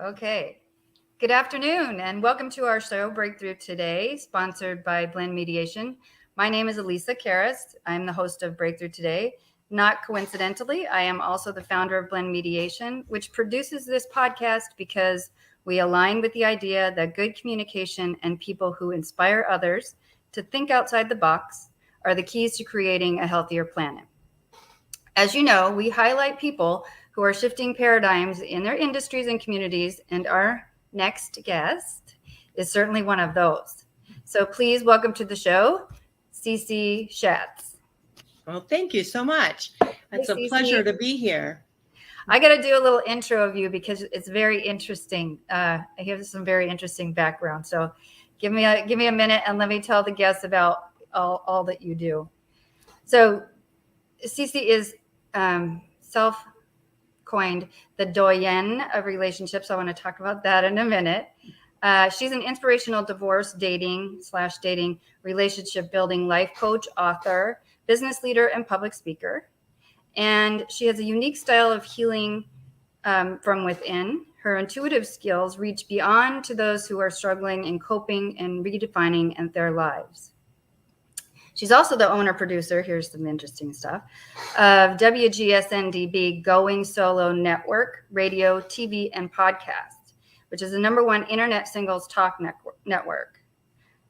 Okay. Good afternoon and welcome to our show Breakthrough Today, sponsored by Blend Mediation. My name is Alisa, Kharis. I'm the host of Breakthrough Today. Not coincidentally, I am also the founder of Blend Mediation, which produces this podcast because we align with the idea that good communication and people who inspire others to think outside the box are the keys to creating a healthier planet. As you know, we highlight people who are shifting paradigms in their industries and communities, and our next guest is certainly one of those. So please welcome to the show, Cece Shatz. Well, thank you so much. It's a pleasure to be here. I got to do a little intro of you because it's very interesting. I have some very interesting background. So give me a minute and let me tell the guests about all that you do. So Cece is self-coined the Doyenne of relationships. I want to talk about that in a minute. She's an inspirational divorce, dating, relationship building life coach, author, business leader, and public speaker. And she has a unique style of healing from within. Her intuitive skills reach beyond to those who are struggling and coping and redefining their lives. She's also the owner-producer, here's some interesting stuff, of WGSN-DB Going Solo Network, radio, TV, and podcast, which is the #1 internet singles talk network.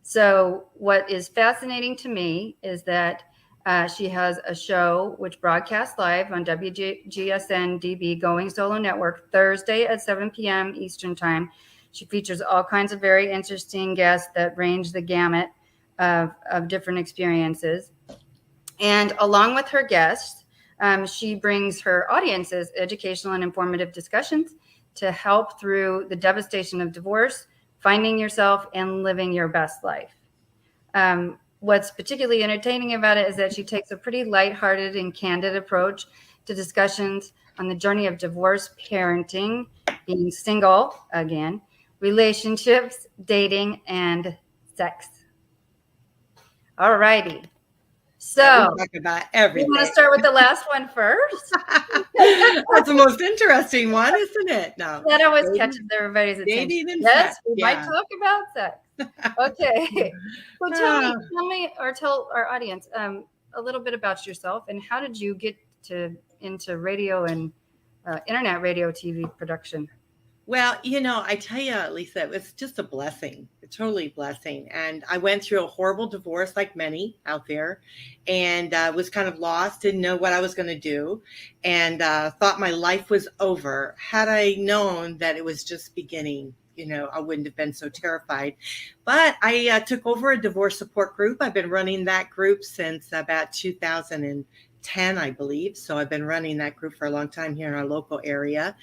So what is fascinating to me is that she has a show which broadcasts live on WGSN-DB Going Solo Network Thursday at 7 p.m. Eastern Time. She features all kinds of very interesting guests that range the gamut of different experiences. And along with her guests, she brings her audiences educational and informative discussions to help through the devastation of divorce, finding yourself, and living your best life. What's particularly entertaining about it is that she takes a pretty lighthearted and candid approach to discussions on the journey of divorce, parenting, being single again, relationships, dating, and sex. All righty. So we talk about everything. You want to start with the last one first? That's the most interesting one, isn't it? No. That always catches everybody's attention. Yes, we might talk about sex. Okay. So tell me, or tell our audience a little bit about yourself and how did you get into radio and internet radio TV production? Well, I tell you, Lisa, it was just a blessing, a totally blessing. And I went through a horrible divorce like many out there and was kind of lost, didn't know what I was going to do and thought my life was over. Had I known that it was just beginning, I wouldn't have been so terrified. But I took over a divorce support group. I've been running that group since about 2010, I believe. So I've been running that group for a long time here in our local area.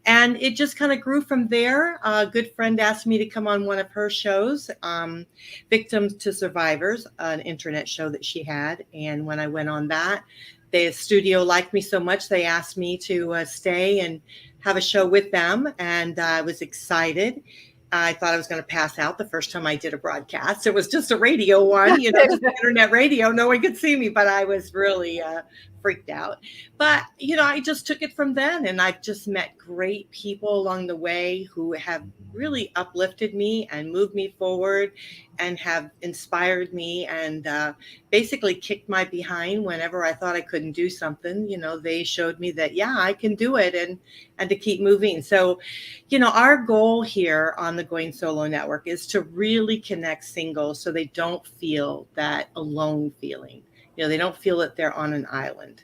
And it just kind of grew from there. A good friend asked me to come on one of her shows, Victims to Survivors, an internet show that she had. And when I went on that, the studio liked me so much, they asked me to stay and have a show with them. And I was excited. I thought I was going to pass out the first time I did a broadcast. It was just a radio one, just internet radio. No one could see me, but I was really freaked out. But, I just took it from then. And I've just met great people along the way who have really uplifted me and moved me forward and have inspired me and basically kicked my behind whenever I thought I couldn't do something. They showed me that, yeah, I can do it and to keep moving. So, our goal here on the Going Solo Network is to really connect singles so they don't feel that alone feeling. They don't feel that they're on an island.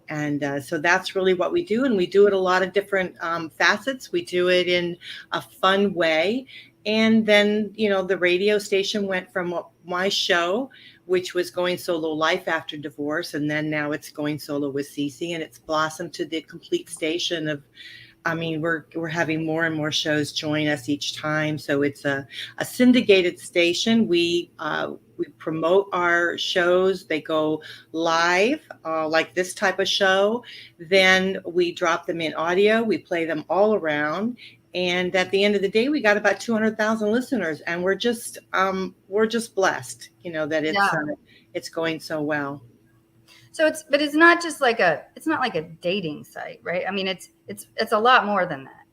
And so that's really what we do. And we do it a lot of different facets. We do it in a fun way. And then, the radio station went from my show, which was Going Solo Life After Divorce. And then now it's Going Solo with Cece. And it's blossomed to the complete station of, we're having more and more shows join us each time. So it's a syndicated station. We promote our shows. They go live, like this type of show. Then we drop them in audio. We play them all around. And at the end of the day, we got about 200,000 listeners, and we're just blessed, that it's going so well. So it's not just like it's not like a dating site, right? I mean, it's a lot more than that.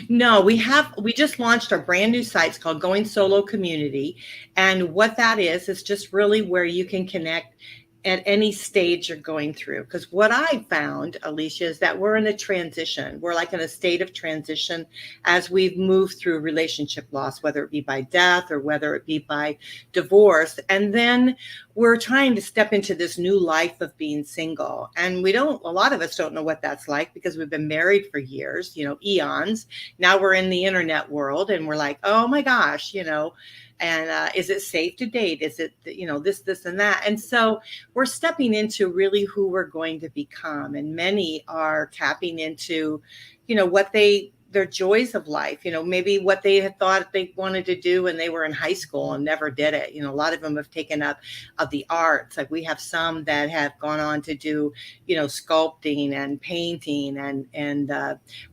No, we just launched our brand new site. It's called Going Solo Community. And what that is just really where you can connect at any stage you're going through. Because what I found, Alicia, is that we're in a transition. We're like in a state of transition as we've moved through relationship loss, whether it be by death or whether it be by divorce. And then we're trying to step into this new life of being single. And a lot of us don't know what that's like because we've been married for years, eons. Now we're in the internet world and we're like, oh my gosh, and is it safe to date? Is it, this and that? And so we're stepping into really who we're going to become. And many are tapping into, their joys of life, maybe what they had thought they wanted to do when they were in high school and never did it. A lot of them have taken up of the arts. Like we have some that have gone on to do, sculpting and painting. And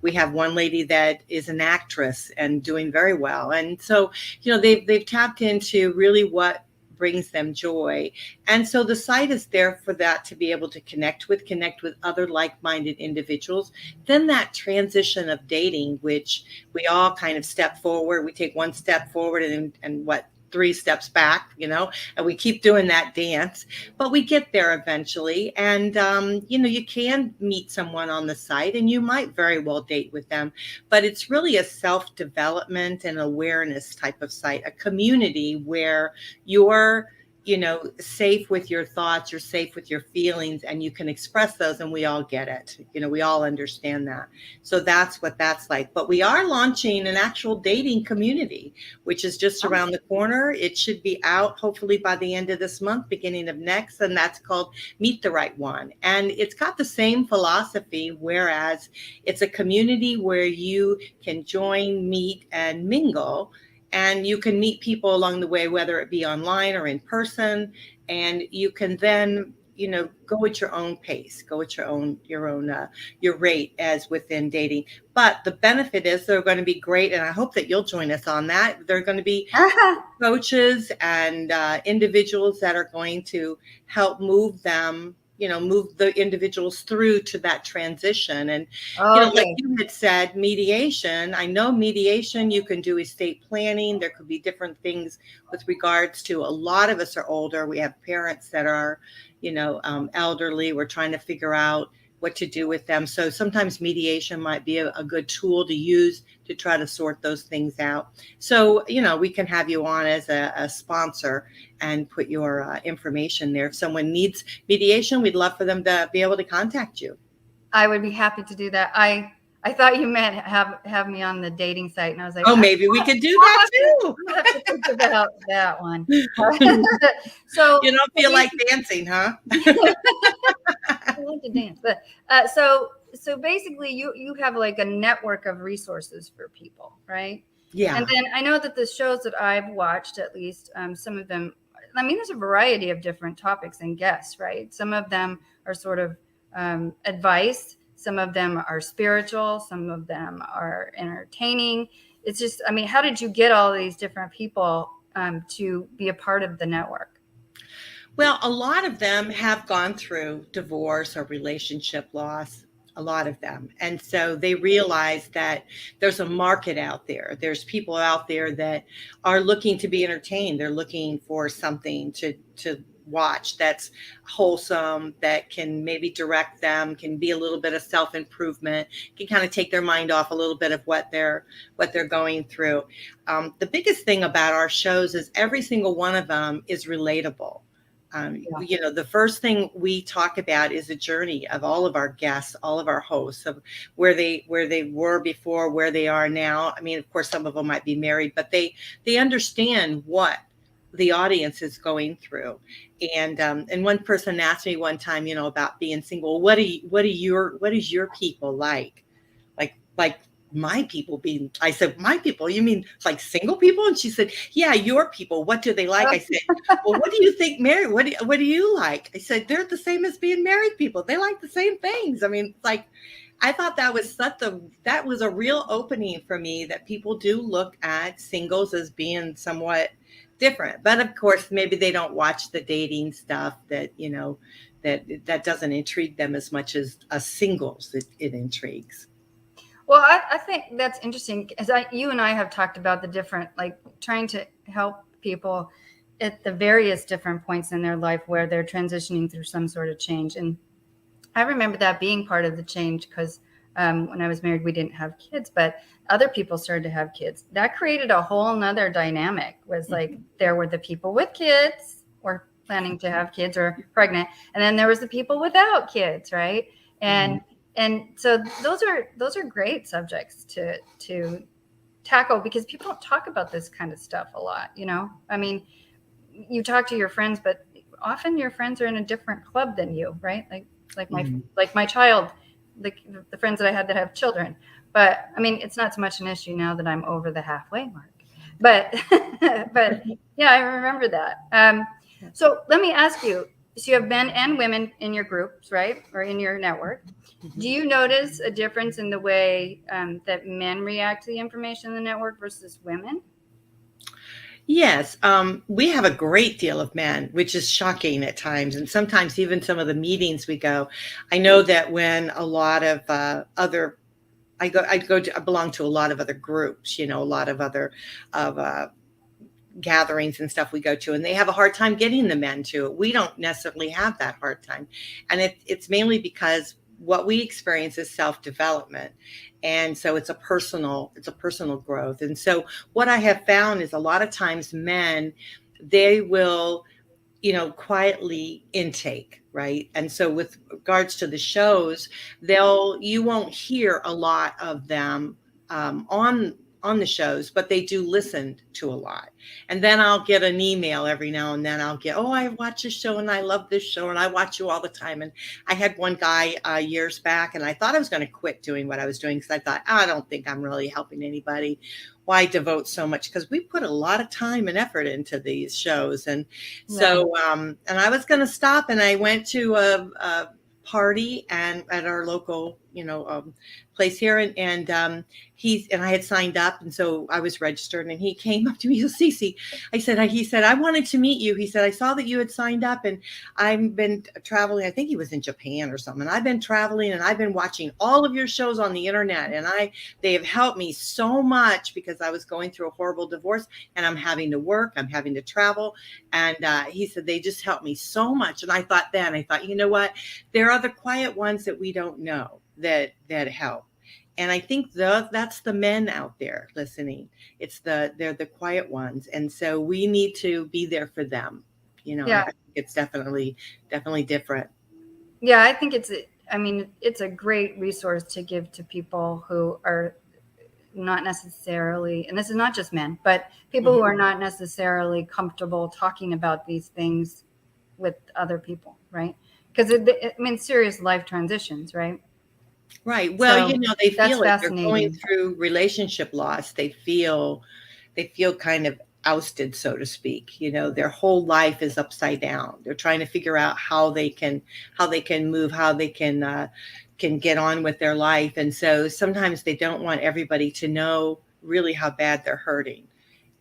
we have one lady that is an actress and doing very well. And so, they've tapped into really what brings them joy. And so the site is there for that, to be able to connect with other like-minded individuals. Then that transition of dating, which we all kind of step forward, we take one step forward and 3 steps back, and we keep doing that dance, but we get there eventually. And, you can meet someone on the site and you might very well date with them, but it's really a self-development and awareness type of site, a community where you're safe with your thoughts, you're safe with your feelings, and you can express those, and we all get it. We all understand that. So that's what that's like. But we are launching an actual dating community, which is just around the corner. It should be out hopefully by the end of this month, beginning of next, and that's called Meet the Right One. And it's got the same philosophy, whereas it's a community where you can join, meet, and mingle. And you can meet people along the way, whether it be online or in person. And you can then, go at your own pace, go at your rate as within dating. But the benefit is they're going to be great. And I hope that you'll join us on that. They're going to be coaches and individuals that are going to help move them, move the individuals through to that transition. And, like you had said, mediation, I know mediation, you can do estate planning. There could be different things with regards to, a lot of us are older. We have parents that are, elderly. We're trying to figure out what to do with them. So sometimes mediation might be a good tool to use to try to sort those things out. So, we can have you on as a sponsor and put your information there. If someone needs mediation, we'd love for them to be able to contact you. I would be happy to do that. I thought you meant have me on the dating site, and I was like, maybe we could do that too. I have to think about that one. So you don't feel like dancing, huh? I love to dance, but so basically, you have like a network of resources for people, right? Yeah. And then I know that the shows that I've watched, at least some of them, there's a variety of different topics and guests, right? Some of them are sort of advice. Some of them are spiritual. Some of them are entertaining. It's just, how did you get all these different people to be a part of the network? Well, a lot of them have gone through divorce or relationship loss, a lot of them. And so they realize that there's a market out there. There's people out there that are looking to be entertained. They're looking for something to watch that's wholesome, that can maybe direct them, can be a little bit of self-improvement, can kind of take their mind off a little bit of what they're going through. The biggest thing about our shows is every single one of them is relatable. The first thing we talk about is the journey of all of our guests, all of our hosts, of where they were before, where they are now. Of course, some of them might be married, but they understand what the audience is going through. And one person asked me one time, about being single. What is your people like? Like my people being, I said, my people, you mean like single people? And she said, yeah, your people, what do they like? I said, well, what do you think married? What do you like? I said, they're the same as being married people. They like the same things. I thought that was a real opening for me, that people do look at singles as being somewhat different. But of course, maybe they don't watch the dating stuff that doesn't intrigue them as much as singles. It intrigues. Well, I think that's interesting, as you and I have talked about the different, like trying to help people at the various different points in their life where they're transitioning through some sort of change. And I remember that being part of the change because when I was married, we didn't have kids, but other people started to have kids. That created a whole nother dynamic, was like there were the people with kids or planning to have kids or pregnant, and then there was the people without kids, right? And so those are great subjects to tackle, because people don't talk about this kind of stuff a lot, you know? I mean, you talk to your friends, but often your friends are in a different club than you, right? Like my child, like the friends that I had that have children. But I mean, it's not so much an issue now that I'm over the halfway mark. But but yeah, I remember that. So let me ask you. So you have men and women in your groups, right? Or in your network. Do you notice a difference in the way that men react to the information in the network versus women? Yes, we have a great deal of men, which is shocking at times. And sometimes even some of the meetings we go, I know that when a lot of I belong to a lot of other groups, you know, a lot of other gatherings and stuff we go to, and they have a hard time getting the men to it. We don't necessarily have that hard time. And it's mainly because what we experience is self-development. And so it's a personal growth. And so what I have found is a lot of times men, they will, you know, quietly intake, right? And so with regards to the shows, you won't hear a lot of them on the shows, but they do listen to a lot. And then I'll get an email every now and then. I'll get, oh, I watch this show and I love this show and I watch you all the time. And I had one guy years back, and I thought I was going to quit doing what I was doing because I thought, I don't think I'm really helping anybody. Why devote so much? Because we put a lot of time and effort into these shows. And so, and I was going to stop, and I went to a party and at our local, you know, place here, and I had signed up, and so I was registered, and he came up to me, Cece, he said, I wanted to meet you. He said, I saw that you had signed up, and I've been traveling. I think he was in Japan or something. I've been traveling, and I've been watching all of your shows on the internet, and they have helped me so much because I was going through a horrible divorce, and I'm having to work, I'm having to travel. And he said, they just helped me so much. And I thought, you know what? There are the quiet ones that we don't know that help. And I think that's the men out there listening. They're the quiet ones. And so we need to be there for them. You know, yeah. I think it's definitely different. Yeah, I think it's a great resource to give to people who are not necessarily, and this is not just men, but people who are not necessarily comfortable talking about these things with other people, right? Because serious life transitions, right? Right. Well, so, you know, they feel like they're going through relationship loss. They feel kind of ousted, so to speak. You know, their whole life is upside down. They're trying to figure out how they can move, how they can get on with their life. And so sometimes they don't want everybody to know really how bad they're hurting.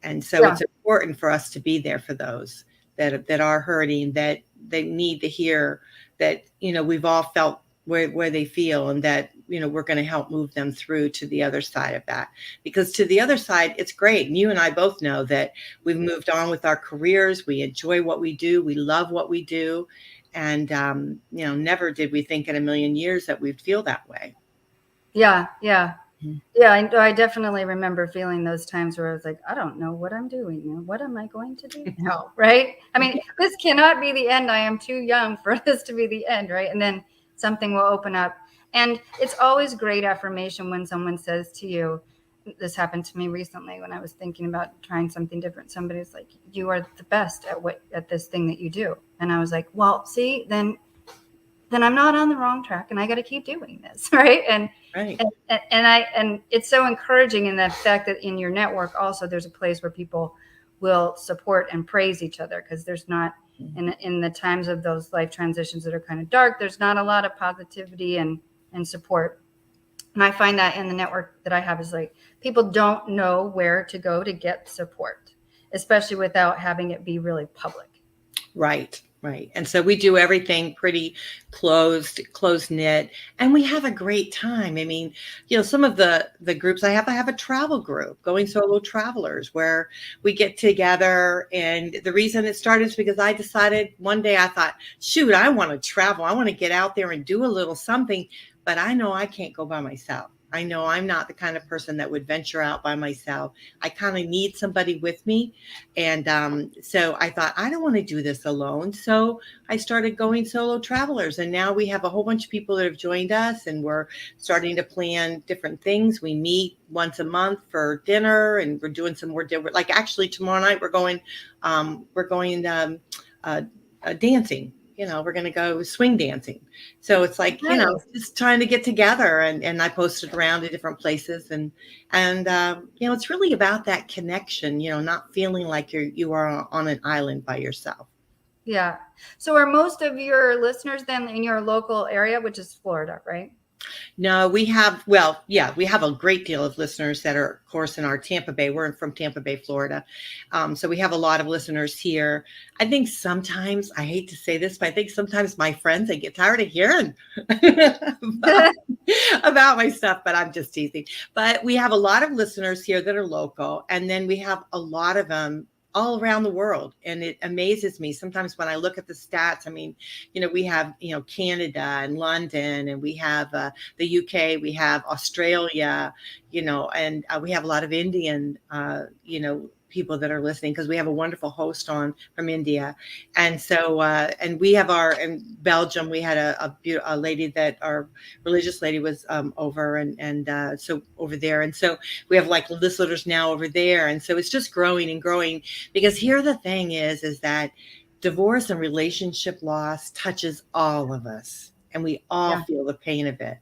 And so it's important for us to be there for those that are hurting, that they need to hear that, you know, we've all felt where they feel, and that, you know, we're going to help move them through to the other side of that. Because to the other side, it's great. And you and I both know that we've moved on with our careers. We enjoy what we do. We love what we do. And, you know, never did we think in a million years that we'd feel that way. Yeah. I definitely remember feeling those times where I was like, I don't know what I'm doing. What am I going to do now? Right. I mean, this cannot be the end. I am too young for this to be the end. Right. And then something will open up. And it's always great affirmation when someone says to you, this happened to me recently when I was thinking about trying something different. Somebody's like, you are the best at this thing that you do. And I was like, well, see, then I'm not on the wrong track, and I got to keep doing this. Right. And it's so encouraging in the fact that in your network also, there's a place where people will support and praise each other, because there's not, in the times of those life transitions that are kind of dark, there's not a lot of positivity and support. And I find that in the network that I have is like, people don't know where to go to get support, especially without having it be really public. Right. Right. And so we do everything pretty closed knit, and we have a great time. I mean, some of the groups I have a travel group, Going Solo Travelers, where we get together. And the reason it started is because I decided one day, I thought, shoot, I want to travel. I want to get out there and do a little something, but I know I can't go by myself. I know I'm not the kind of person that would venture out by myself. I kind of need somebody with me. And so I thought, I don't want to do this alone. So I started Going Solo Travelers. And now we have a whole bunch of people that have joined us, and we're starting to plan different things. We meet once a month for dinner, and we're doing some more dinner. Like actually tomorrow night, we're going dancing. We're going to go swing dancing. So it's like, Nice. just trying to get together, and I posted around to different places, and it's really about that connection, not feeling like you are on an island by yourself. Yeah. So are most of your listeners then in your local area, which is Florida, right? No, we have a great deal of listeners that are, of course, in our Tampa Bay. We're from Tampa Bay, Florida. So we have a lot of listeners here. I think sometimes, I hate to say this, but I think sometimes my friends, they get tired of hearing about my stuff, but I'm just teasing. But we have a lot of listeners here that are local. And then we have a lot of them all around the world. And it amazes me sometimes when I look at the stats. I mean, we have, Canada and London, and we have the UK, we have Australia, and we have a lot of Indian, people that are listening, because we have a wonderful host on from India. And so, and we have in Belgium, we had a lady that our religious lady was over, and so over there. And so we have like listeners now over there. And so it's just growing and growing, because here the thing is that divorce and relationship loss touches all of us, and we all feel the pain of it.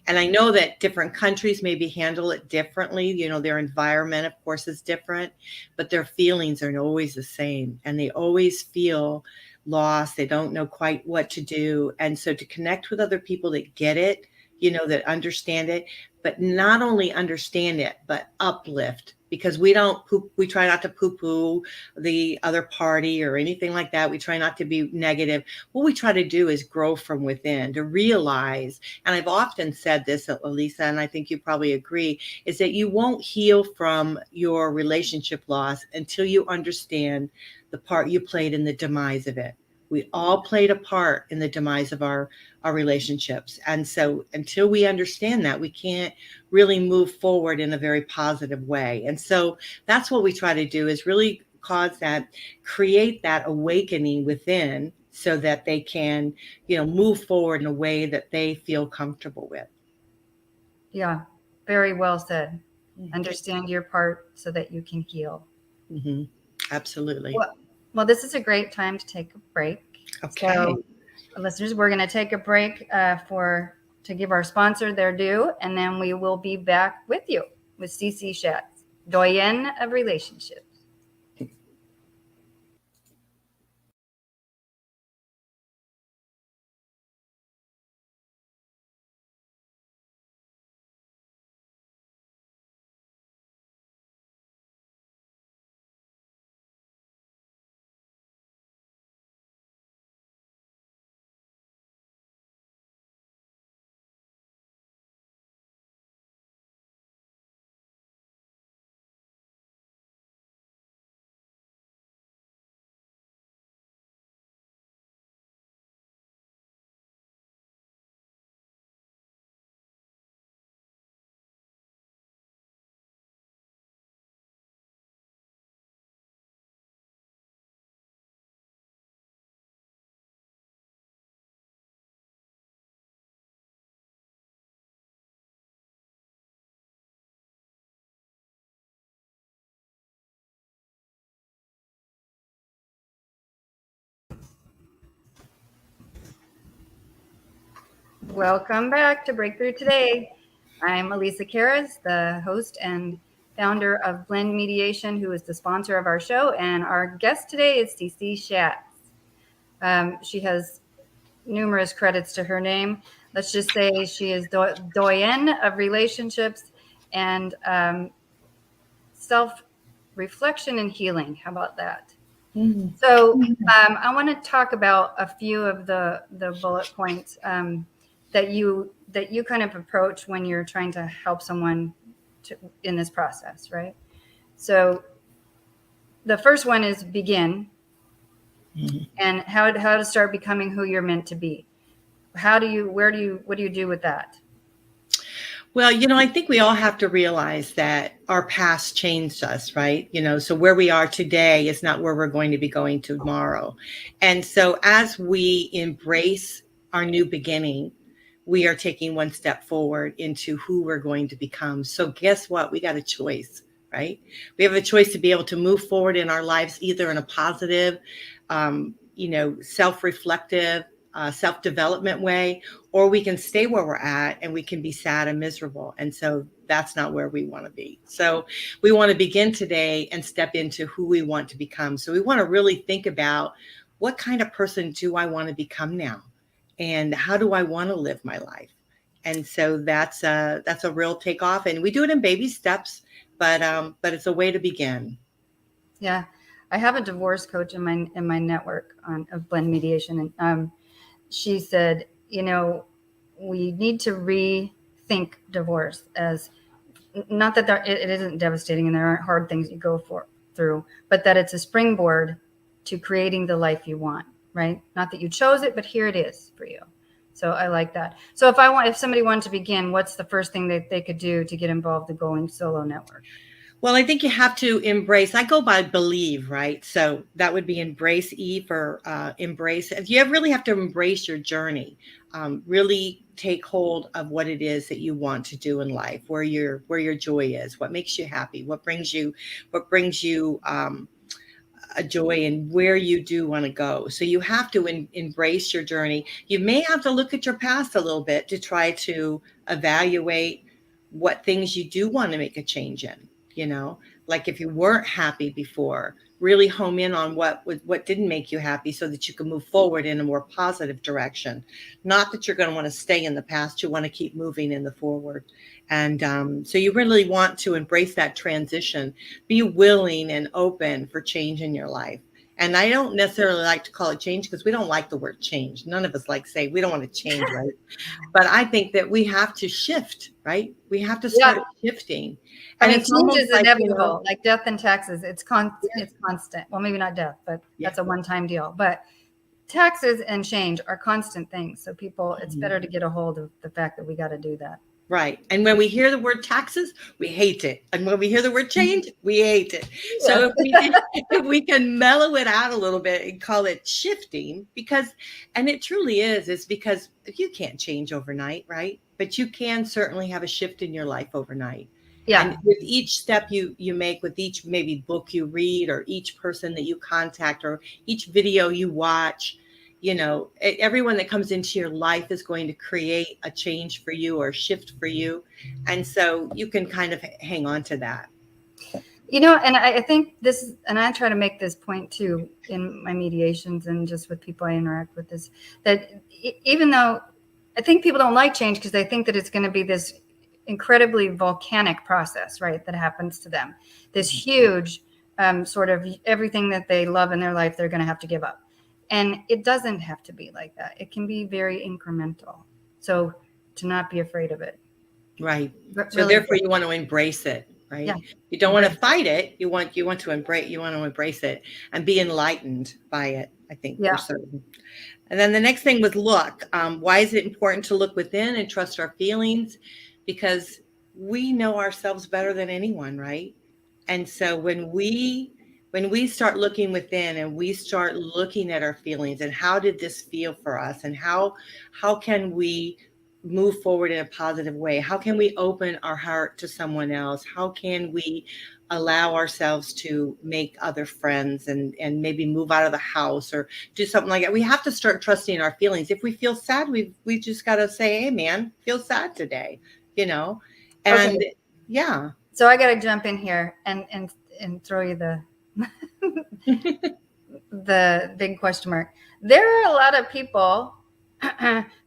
And I know that different countries maybe handle it differently. Their environment, of course, is different, but their feelings are always the same, and they always feel lost. They don't know quite what to do. And so to connect with other people that get it, that understand it, but not only understand it, but uplift, because we try not to poo-poo the other party or anything like that. We try not to be negative. What we try to do is grow from within, to realize, and I've often said this, Alisa, and I think you probably agree, is that you won't heal from your relationship loss until you understand the part you played in the demise of it. We all played a part in the demise of our relationships. And so until we understand that, we can't really move forward in a very positive way. And so that's what we try to do, is really create that awakening within, so that they can, move forward in a way that they feel comfortable with. Yeah, very well said. Understand your part so that you can heal. Mm-hmm. Absolutely. Well, this is a great time to take a break. Okay. So, listeners, we're going to take a break to give our sponsor their due, and then we will be back with you with Cece Shatz, Doyenne of Relationships. Welcome back to Breakthrough Today. I'm Alisa, the host and founder of Blend Mediation, who is the sponsor of our show. And our guest today is Cece Shatz. She has numerous credits to her name. Let's just say she is Doyenne of Relationships and self-reflection and healing. How about that? Mhm. So I want to talk about a few of the bullet points that you kind of approach when you're trying to help someone in this process, right? So the first one is begin, and how to start becoming who you're meant to be. What do you do with that? Well, I think we all have to realize that our past changed us, right? So where we are today is not where we're going to be going tomorrow. And so as we embrace our new beginning, we are taking one step forward into who we're going to become. So guess what? We got a choice, right? We have a choice to be able to move forward in our lives, either in a positive, self-reflective, self-development way, or we can stay where we're at and we can be sad and miserable. And so that's not where we want to be. So we want to begin today and step into who we want to become. So we want to really think about, what kind of person do I want to become now? And how do I want to live my life? And so that's a real takeoff. And we do it in baby steps, but it's a way to begin. Yeah. I have a divorce coach in my network of blend mediation. And she said, we need to rethink divorce as not that it isn't devastating and there aren't hard things you go through, but that it's a springboard to creating the life you want, right? Not that you chose it, but here it is for you. So I like that. So if somebody wanted to begin, what's the first thing that they could do to get involved in the Going Solo Network? Well, I think you have to embrace. I go by believe, right? So that would be embrace, E for embrace. You really have to embrace your journey. Really take hold of what it is that you want to do in life, where your joy is, what makes you happy, what brings you a joy, and where you do want to go. So you have to embrace your journey. You may have to look at your past a little bit to try to evaluate what things you do want to make a change in. Like if you weren't happy before, really home in on what didn't make you happy so that you can move forward in a more positive direction. Not that you're going to want to stay in the past. You want to keep moving in the forward. And so you really want to embrace that transition, be willing and open for change in your life. And I don't necessarily like to call it change because we don't like the word change. None of us like say we don't want to change, right? But I think that we have to shift, right? We have to start shifting. And change is inevitable, like death and taxes. It's constant. Well, maybe not death, but that's a one-time deal. But taxes and change are constant things. So people, it's better to get a hold of the fact that we got to do that. Right. And when we hear the word taxes, we hate it. And when we hear the word change, we hate it. So if we can mellow it out a little bit and call it shifting, and it truly is because you can't change overnight, right? But you can certainly have a shift in your life overnight. Yeah. And with each step you make, with each maybe book you read, or each person that you contact, or each video you watch, everyone that comes into your life is going to create a change for you or a shift for you. And so you can kind of hang on to that. And I think and I try to make this point too in my mediations and just with people I interact with, is that even though I think people don't like change because they think that it's going to be this incredibly volcanic process, right, that happens to them, this huge sort of everything that they love in their life they're going to have to give up. And it doesn't have to be like that. It can be very incremental. So to not be afraid of it. Right. So therefore you want to embrace it, right? Yeah. You don't want to fight it. You want to embrace it and be enlightened by it, I think, for certain. And then the next thing was look. Why is it important to look within and trust our feelings? Because we know ourselves better than anyone, right? And so when we start looking within and we start looking at our feelings and how did this feel for us, and how can we move forward in a positive way? How can we open our heart to someone else? How can we allow ourselves to make other friends and maybe move out of the house or do something like that? We have to start trusting our feelings. If we feel sad, we just got to say, hey man, feel sad today, and okay. Yeah. So I got to jump in here and throw you the big question mark. There are a lot of people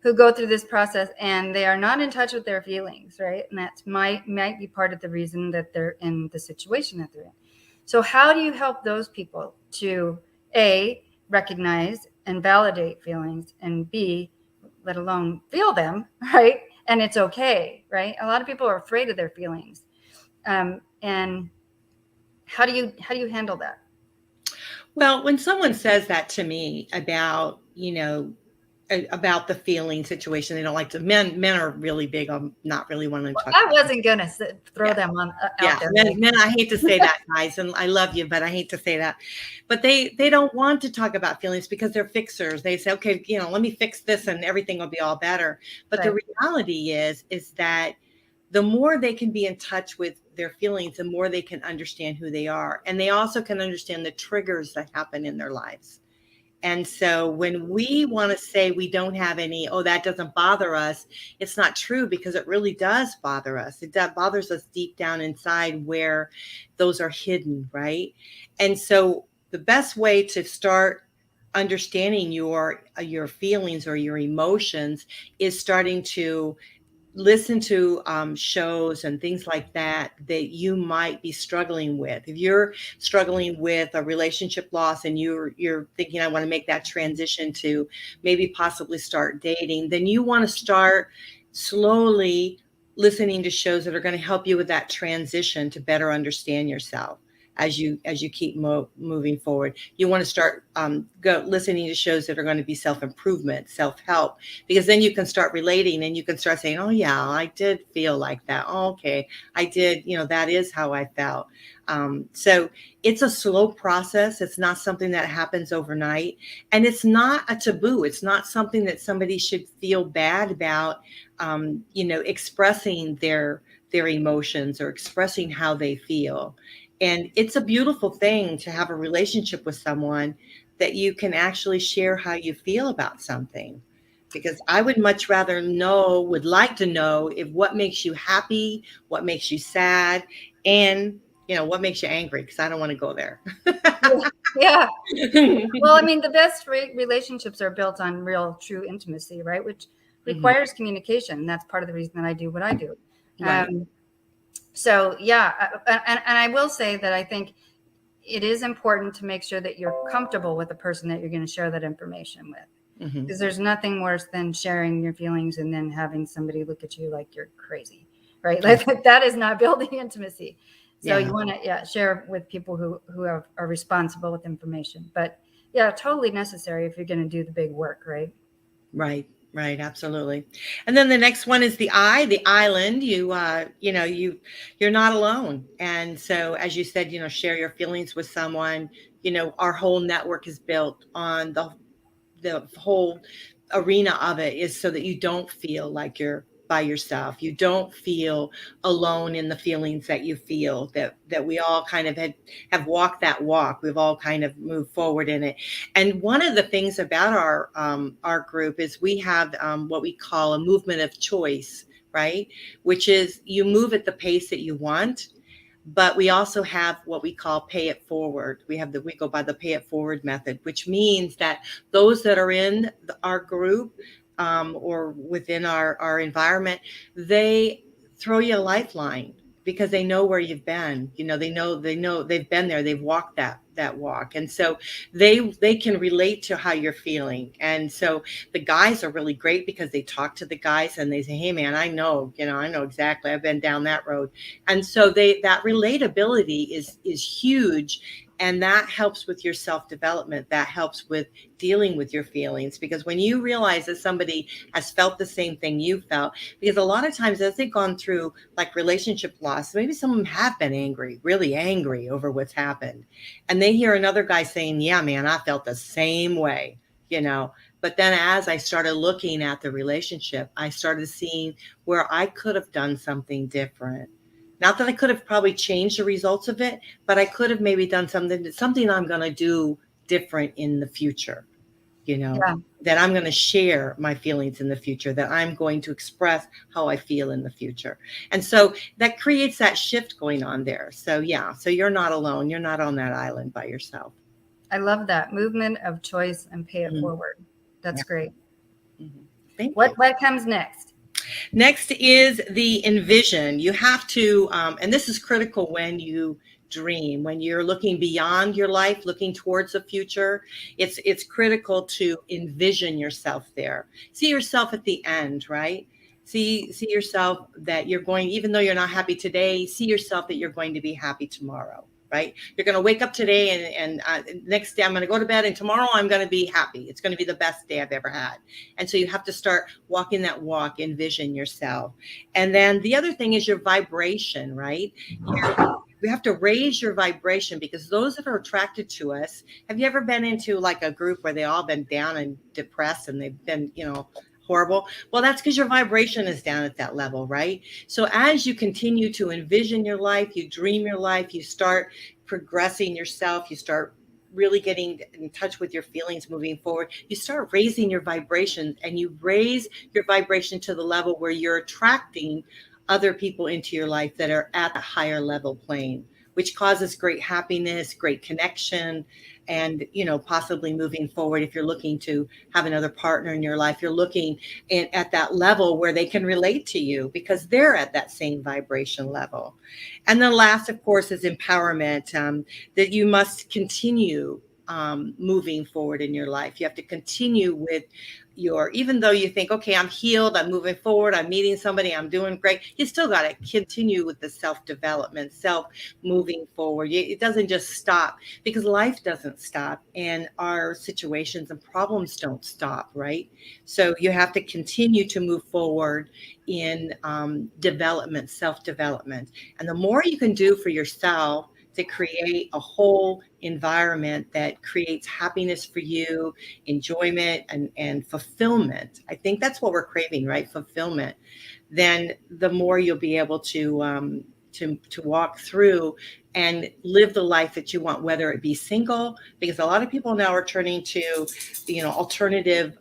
who go through this process and they are not in touch with their feelings, right? And that might be part of the reason that they're in the situation that they're in. So how do you help those people to A, recognize and validate feelings, and B, let alone feel them, right? And it's okay, right? A lot of people are afraid of their feelings. And how do you handle that? Well, when someone says that to me about, about the feeling situation, they don't like to. Men are really big on not really wanting to Well, talk I about wasn't gonna throw Yeah. them on Yeah, out there. men, I hate to say that, guys, and I love you, but I hate to say that. But they don't want to talk about feelings because they're fixers. They say, okay, let me fix this and everything will be all better. But the Right. reality is that the more they can be in touch with their feelings, the more they can understand who they are. And they also can understand the triggers that happen in their lives. And so when we want to say we don't have any, oh, that doesn't bother us, it's not true, because it really does bother us. It bothers us deep down inside where those are hidden, right? And so the best way to start understanding your feelings or your emotions is starting to listen to shows and things like that you might be struggling with. If you're struggling with a relationship loss and you're thinking, I want to make that transition to maybe possibly start dating, then you want to start slowly listening to shows that are going to help you with that transition to better understand yourself as you keep moving forward. You want to start listening to shows that are going to be self-improvement, self-help, because then you can start relating and you can start saying, oh yeah, I did feel like that. Oh, okay, I did, that is how I felt. So it's a slow process. It's not something that happens overnight, and it's not a taboo. It's not something that somebody should feel bad about, expressing their emotions or expressing how they feel. And it's a beautiful thing to have a relationship with someone that you can actually share how you feel about something. Because I would much rather would like to know if what makes you happy, what makes you sad, and what makes you angry, because I don't want to go there. Yeah. Well, I mean, the best relationships are built on real, true intimacy, right? Which requires communication. That's part of the reason that I do what I do. Right. So yeah, and I will say that I think it is important to make sure that you're comfortable with the person that you're going to share that information with, because there's nothing worse than sharing your feelings and then having somebody look at you like you're crazy, right? Like that is not building intimacy. So you want to share with people who are responsible with information. But yeah, totally necessary if you're going to do the big work, right? Right, absolutely. And then the next one is the island. You're not alone. And so, as you said, share your feelings with someone. Our whole network is built on the whole arena of it is so that you don't feel like you're by yourself. You don't feel alone in the feelings that you feel, that we all kind of have walked that walk. We've all kind of moved forward in it. And one of the things about our group is we have what we call a movement of choice, right? Which is you move at the pace that you want. But we also have what we call pay it forward. We go by the pay it forward method, which means that those that are in our group or within our environment, they throw you a lifeline because they know where you've been. They know they've been there. They've walked that walk. And so they can relate to how you're feeling. And so the guys are really great because they talk to the guys and they say, hey man, I know exactly. I've been down that road. And so that relatability is huge. And that helps with your self-development. That helps with dealing with your feelings, because when you realize that somebody has felt the same thing you felt, because a lot of times as they've gone through like relationship loss, maybe some of them have been angry, really angry over what's happened. And they hear another guy saying, yeah, man, I felt the same way, But then as I started looking at the relationship, I started seeing where I could have done something different. Not that I could have probably changed the results of it, but I could have maybe done something I'm going to do different in the future, that I'm going to share my feelings in the future, that I'm going to express how I feel in the future. And so that creates that shift going on there. So so you're not alone. You're not on that island by yourself. I love that movement of choice and pay it forward. That's great. Thank you. What comes next? Next is the Envision. You have to, and this is critical when you dream, when you're looking beyond your life, looking towards the future. It's critical to envision yourself there. See yourself at the end, right? See yourself that you're going, even though you're not happy today, see yourself that you're going to be happy tomorrow. Right? You're going to wake up today and next day I'm going to go to bed, and tomorrow I'm going to be happy. It's going to be the best day I've ever had. And so you have to start walking that walk, envision yourself. And then the other thing is your vibration, right? We have to raise your vibration, because those that are attracted to us, have you ever been into like a group where they all been down and depressed and they've been, horrible? Well, that's because your vibration is down at that level, right? So as you continue to envision your life, you dream your life, you start progressing yourself, you start really getting in touch with your feelings moving forward, you start raising your vibration, and you raise your vibration to the level where you're attracting other people into your life that are at a higher level plane, which causes great happiness, great connection, and, possibly moving forward, if you're looking to have another partner in your life, you're looking at that level where they can relate to you because they're at that same vibration level. And then last, of course, is empowerment, that you must continue moving forward in your life. You have to continue with even though you think, okay, I'm healed, I'm moving forward, I'm meeting somebody, I'm doing great, you still got to continue with the self-development, moving forward. It doesn't just stop, because life doesn't stop, and our situations and problems don't stop, right? So you have to continue to move forward in development, self-development. And the more you can do for yourself to create a whole environment that creates happiness for you, enjoyment, and fulfillment. I think that's what we're craving, right? Fulfillment. Then the more you'll be able to walk through and live the life that you want, whether it be single, because a lot of people now are turning to, alternative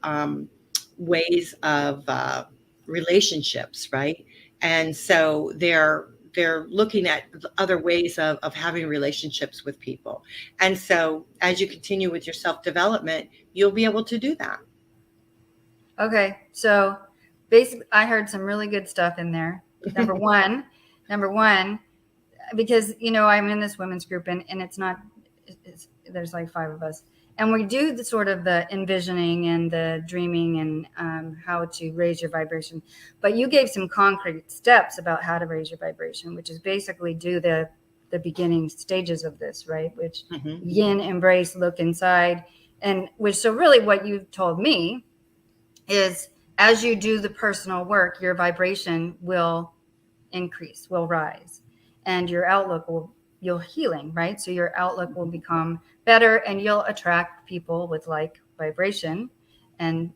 ways of relationships, right? And so they're looking at other ways of having relationships with people. And so as you continue with your self-development, you'll be able to do that. Okay. So basically, I heard some really good stuff in there. Number one, because, I'm in this women's group, and there's like 5 of us. And we do the sort of the envisioning and the dreaming and how to raise your vibration. But you gave some concrete steps about how to raise your vibration, which is basically do the beginning stages of this, right? Which yin, embrace, look inside. And so really what you told me is, as you do the personal work, your vibration will increase, will rise, and your outlook you'll healing, right? So your outlook will become better, and you'll attract people with like vibration and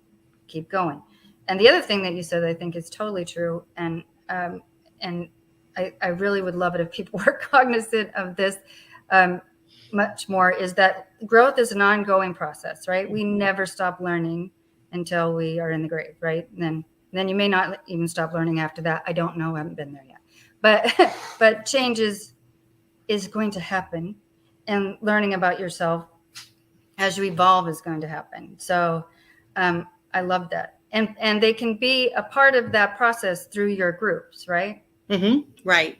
keep going. And the other thing that you said, I think is totally true. And I really would love it if people were cognizant of this much more, is that growth is an ongoing process, right? We never stop learning until we are in the grave, right? And then you may not even stop learning after that. I don't know. I haven't been there yet. But change is going to happen, and learning about yourself as you evolve is going to happen. So I love that. And they can be a part of that process through your groups, right? Right.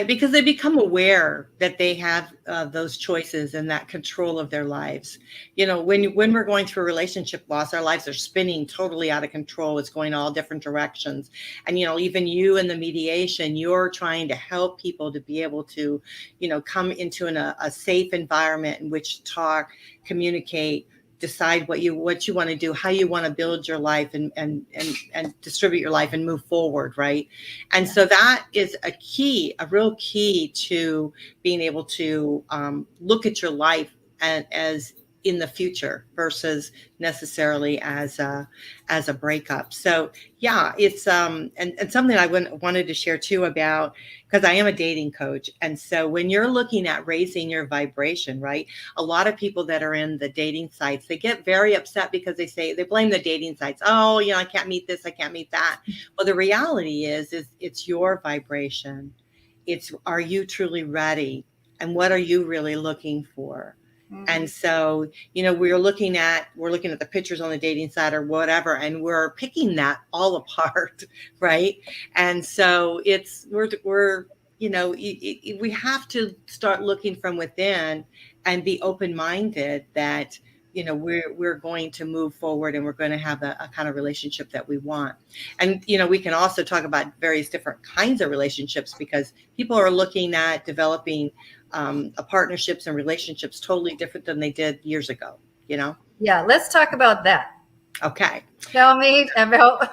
Because they become aware that they have those choices and that control of their lives. When we're going through a relationship loss, our lives are spinning totally out of control. It's going all different directions. And, even you in the mediation, you're trying to help people to be able to, come into a safe environment in which to talk, communicate, decide what you want to do, how you want to build your life and distribute your life and move forward, right? And so that is a real key to being able to look at your life as in the future versus necessarily as a breakup. So yeah, it's and something I wanted to share too about, because I am a dating coach. And so when you're looking at raising your vibration, right, a lot of people that are in the dating sites, they get very upset because they blame the dating sites. Oh, I can't meet this, I can't meet that. Well, the reality is it's your vibration. Are you truly ready? And what are you really looking for? And so, we're looking at the pictures on the dating site or whatever, and we're picking that all apart, right? And so we have to start looking from within and be open-minded that, we're going to move forward and we're going to have a kind of relationship that we want. And, we can also talk about various different kinds of relationships, because people are looking at developing partnerships and relationships totally different than they did years ago, Yeah, let's talk about that. Okay. Tell me about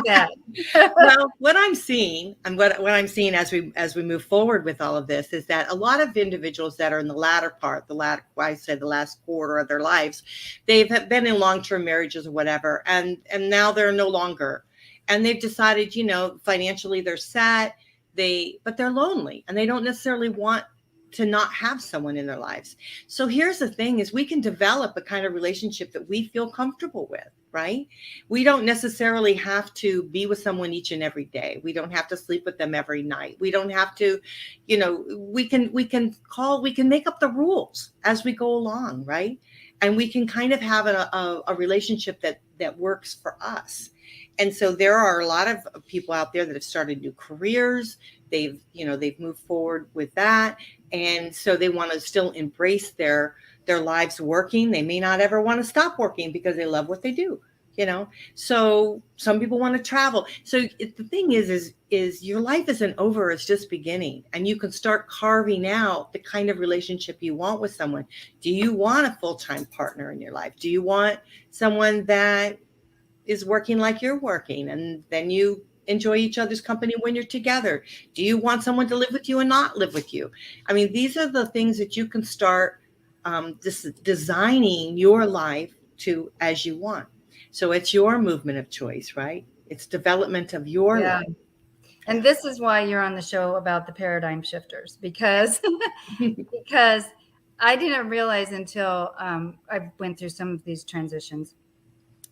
that. Well, what I'm seeing and what I'm seeing as we move forward with all of this is that a lot of individuals that are in the last quarter of their lives, they've been in long-term marriages or whatever, and now they're no longer, and they've decided, financially they're set, but they're lonely and they don't necessarily want to not have someone in their lives. So here's the thing is we can develop a kind of relationship that we feel comfortable with, right? We don't necessarily have to be with someone each and every day. We don't have to sleep with them every night. We don't have to, we can make up the rules as we go along, right? And we can kind of have a relationship that works for us. And so there are a lot of people out there that have started new careers. They've moved forward with that. And so they want to still embrace their lives working. They may not ever want to stop working because they love what they do, So some people want to travel. So the thing is your life isn't over. It's just beginning. And you can start carving out the kind of relationship you want with someone. Do you want a full-time partner in your life? Do you want someone that is working like you're working, and then you enjoy each other's company when you're together? Do you want someone to live with you and not live with you? I mean, these are the things that you can start designing your life to as you want. So it's your movement of choice, right? It's development of your life. And this is why you're on the show about the paradigm shifters, because I didn't realize until I went through some of these transitions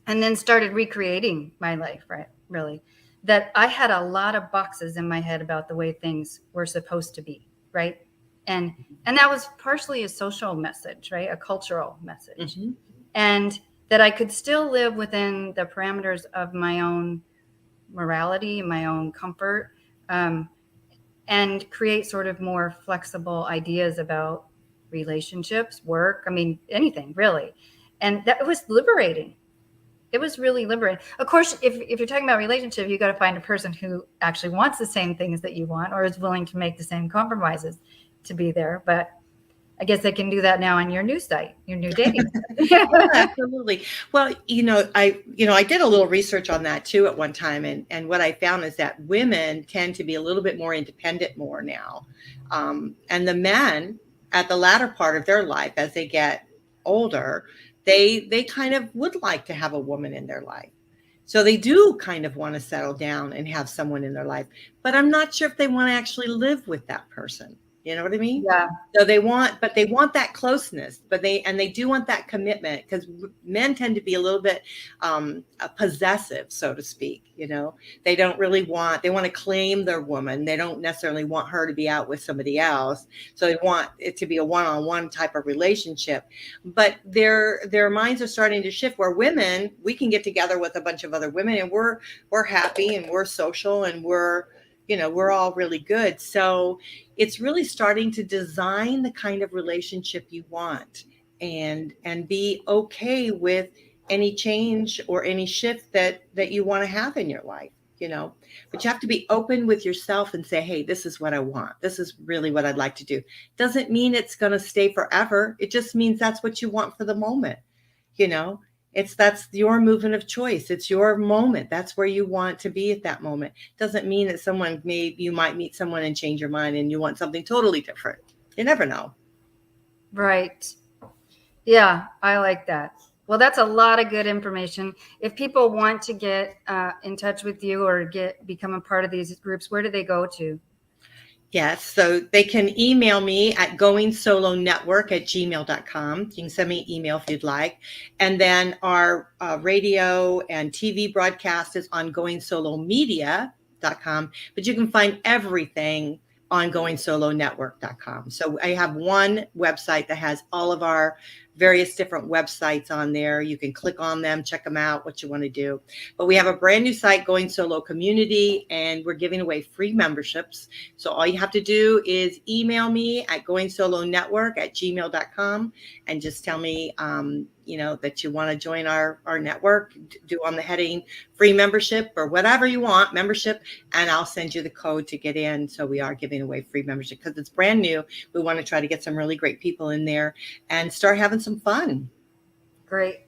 and then started recreating my life, right? Really, that I had a lot of boxes in my head about the way things were supposed to be, right? And that was partially a social message, right? A cultural message. Mm-hmm. And that I could still live within the parameters of my own morality, my own comfort, and create sort of more flexible ideas about relationships, work, anything really. And that was liberating. It was really liberating. Of course, if you're talking about relationship, you got to find a person who actually wants the same things that you want or is willing to make the same compromises to be there. But I guess they can do that now on your new site, your new dating site. Yeah, absolutely. Well, I did a little research on that too at one time. And what I found is that women tend to be a little bit more independent more now. And the men at the latter part of their life, as they get older, they kind of would like to have a woman in their life. So they do kind of want to settle down and have someone in their life, but I'm not sure if they want to actually live with that person. You know what I mean? Yeah. So they want that closeness, but they do want that commitment, because men tend to be a little bit possessive, so to speak. They don't really they want to claim their woman. They don't necessarily want her to be out with somebody else. So they want it to be a one-on-one type of relationship. But their minds are starting to shift, where women, we can get together with a bunch of other women and we're happy and we're social and we're all really good. So it's really starting to design the kind of relationship you want and be okay with any change or any shift that you want to have in your life, but you have to be open with yourself and say, hey, this is what I want. This is really what I'd like to do. Doesn't mean it's going to stay forever. It just means that's what you want for the moment. That's your movement of choice. It's your moment. That's where you want to be at that moment. Doesn't mean that you might meet someone and change your mind and you want something totally different. You never know. Right. Yeah, I like that. Well, that's a lot of good information. If people want to get in touch with you or become a part of these groups, where do they go to? Yes, so they can email me at goingsolonetwork@gmail.com. You can send me an email if you'd like. And then our radio and TV broadcast is on goingsolomedia.com. But you can find everything on goingsolonetwork.com. So I have one website that has all of our various different websites on there. You can click on them, check them out, what you want to do. But we have a brand new site, Going Solo Community, and we're giving away free memberships. So all you have to do is email me at goingsolonetwork@gmail.com and just tell me, that you want to join our network, do on the heading free membership or whatever you want, membership, and I'll send you the code to get in. So we are giving away free membership because it's brand new. We want to try to get some really great people in there and start having some fun. Great.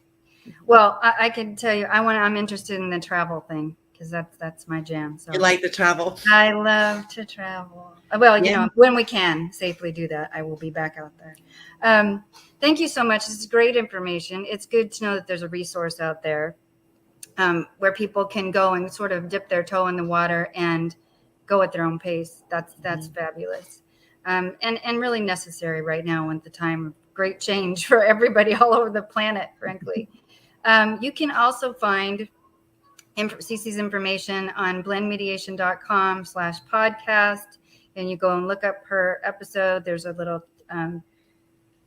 Well, I can tell you, I'm interested in the travel thing because that's my jam. So You like the travel? I love to travel. Well, when we can safely do that, I will be back out there. Thank you so much. This is great information. It's good to know that there's a resource out there where people can go and sort of dip their toe in the water and go at their own pace. That's fabulous. And really necessary right now at the time of great change for everybody all over the planet, frankly. You can also find Cece's information on blendmediation.com/podcast. And you go and look up her episode. There's a little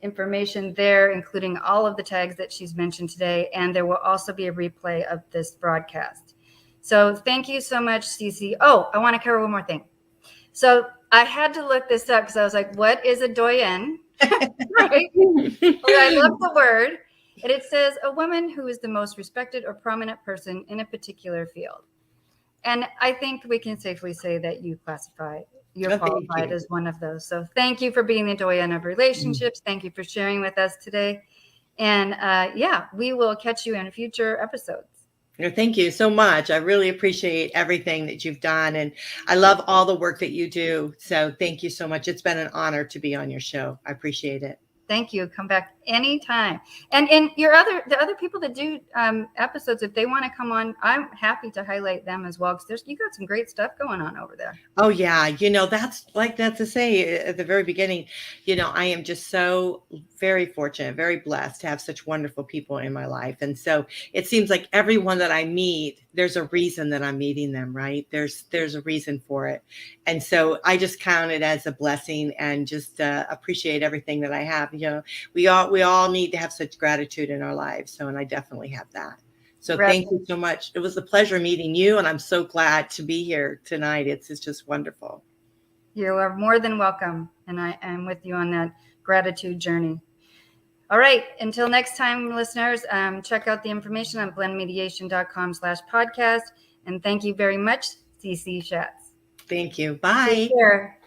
information there, including all of the tags that she's mentioned today. And there will also be a replay of this broadcast. So thank you so much, Cece. Oh, I want to cover one more thing. So I had to look this up because I was like, what is a doyenne? Right? Well, I love the word. And it says a woman who is the most respected or prominent person in a particular field. And I think we can safely say that you're qualified as one of those. So thank you for being the doyenne of relationships. Thank you for sharing with us today. And we will catch you in future episodes. Thank you so much. I really appreciate everything that you've done. And I love all the work that you do. So thank you so much. It's been an honor to be on your show. I appreciate it. Thank you. Come back anytime. And the other people that do episodes, if they want to come on, I'm happy to highlight them as well because you got some great stuff going on over there. Oh yeah, that's like that to say at the very beginning. I am just so very fortunate, very blessed to have such wonderful people in my life, and so it seems like everyone that I meet, there's a reason that I'm meeting them, right? There's a reason for it, and so I just count it as a blessing and just appreciate everything that I have. We all need to have such gratitude in our lives. And I definitely have that. So thank you so much. It was a pleasure meeting you. And I'm so glad to be here tonight. It's just wonderful. You are more than welcome. And I am with you on that gratitude journey. All right. Until next time, listeners, check out the information on blendmediation.com/podcast. And thank you very much, Cece Shatz. Thank you. Bye. Take care.